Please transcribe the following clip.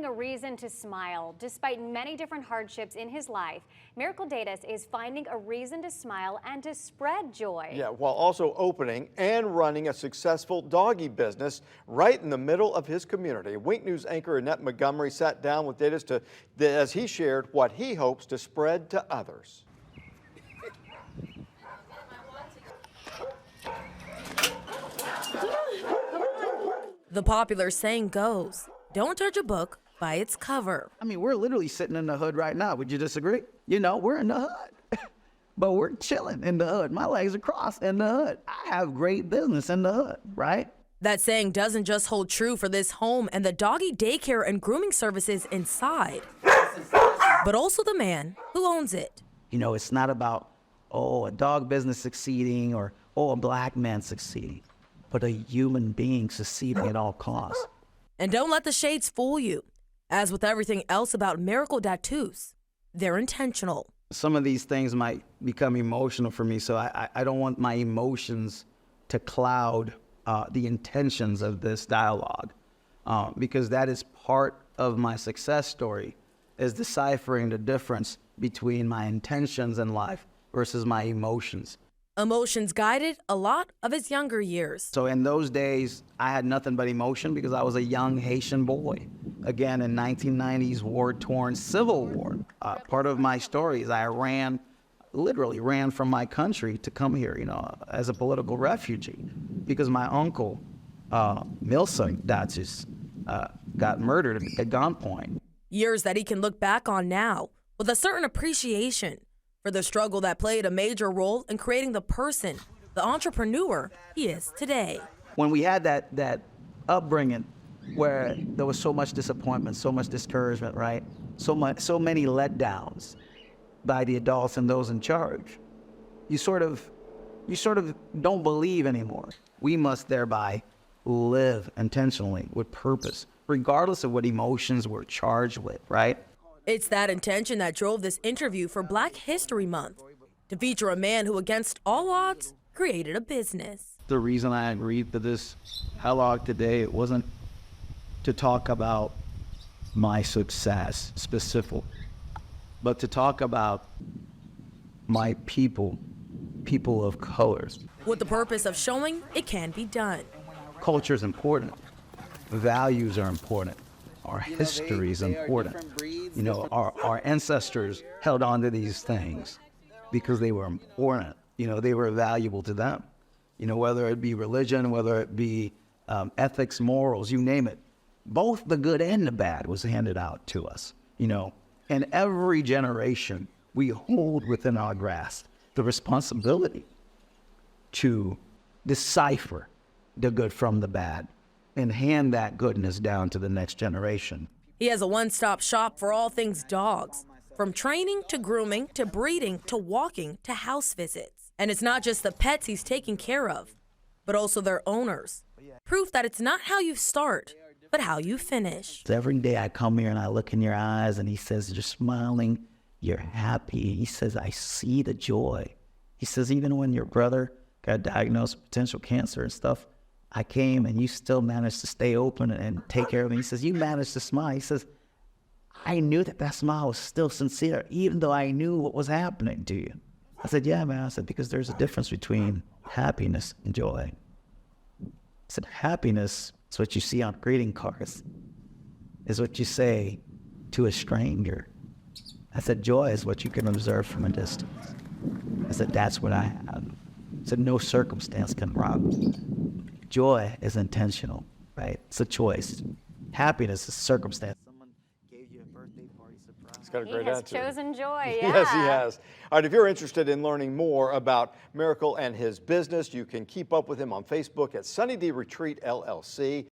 a reason to smile. Despite many different hardships in his life, Merical Datus is finding a reason to smile and to spread joy. Yeah, while also opening and running a successful doggy business right in the middle of his community. Wink News anchor Annette Montgomery sat down with Datus as he shared what he hopes to spread to others. The popular saying goes, don't judge a book by its cover. I mean, we're literally sitting in the hood right now. Would you disagree? You know, we're in the hood, but we're chilling in the hood. My legs are crossed in the hood. I have great business in the hood, right? That saying doesn't just hold true for this home and the doggy daycare and grooming services inside, but also the man who owns it. You know, it's not about, oh, a dog business succeeding or, oh, a black man succeeding, but a human being succeeding at all costs. And don't let the shades fool you. As with everything else about Merical Datus, they're intentional. Some of these things might become emotional for me, so I don't want my emotions to cloud the intentions of this dialogue, because that is part of my success story, is deciphering the difference between my intentions in life versus my emotions. Emotions guided a lot of his younger years. So in those days, I had nothing but emotion because I was a young Haitian boy. Again, in 1990s war-torn Civil War. Part of my story is I literally ran from my country to come here, you know, as a political refugee, because my uncle, Merical Datus, got murdered at gunpoint. Years that he can look back on now with a certain appreciation for the struggle that played a major role in creating the person, the entrepreneur he is today. When we had that upbringing where there was so much disappointment, so much discouragement, right? So many letdowns by the adults and those in charge, you sort of don't believe anymore. We must thereby live intentionally with purpose, regardless of what emotions we're charged with, right? It's that intention that drove this interview for Black History Month, to feature a man who, against all odds, created a business. The reason I agreed to this dialogue today, it wasn't to talk about my success specifically, but to talk about my people of colors. With the purpose of showing it can be done. Culture is important. Values are important. Our history is important. You know, our ancestors held on to these things because they were important. You know, they were valuable to them. You know, whether it be religion, whether it be ethics, morals, you name it. Both the good and the bad was handed out to us, you know. And every generation, we hold within our grasp the responsibility to decipher the good from the bad and hand that goodness down to the next generation. He has a one-stop shop for all things dogs, from training to grooming to breeding to walking to house visits. And it's not just the pets he's taking care of, but also their owners. Proof that it's not how you start, but how you finish. Every day I come here and I look in your eyes and he says, you're smiling, you're happy. He says, I see the joy. He says, even when your brother got diagnosed with potential cancer and stuff, I came and you still managed to stay open and take care of me. He says, you managed to smile. He says, I knew that smile was still sincere, even though I knew what was happening to you. I said, yeah, man. I said, because there's a difference between happiness and joy. I said, happiness is what you see on greeting cards, is what you say to a stranger. I said, joy is what you can observe from a distance. I said, that's what I have. I said, no circumstance can rob me. Joy is intentional, right? It's a choice. Happiness is circumstance. Someone gave you a birthday party surprise. He's got a great He has answer. chosen joy, yeah. Yes, he has. All right, if you're interested in learning more about Merical and his business, you can keep up with him on Facebook at Sunny D Retreat LLC.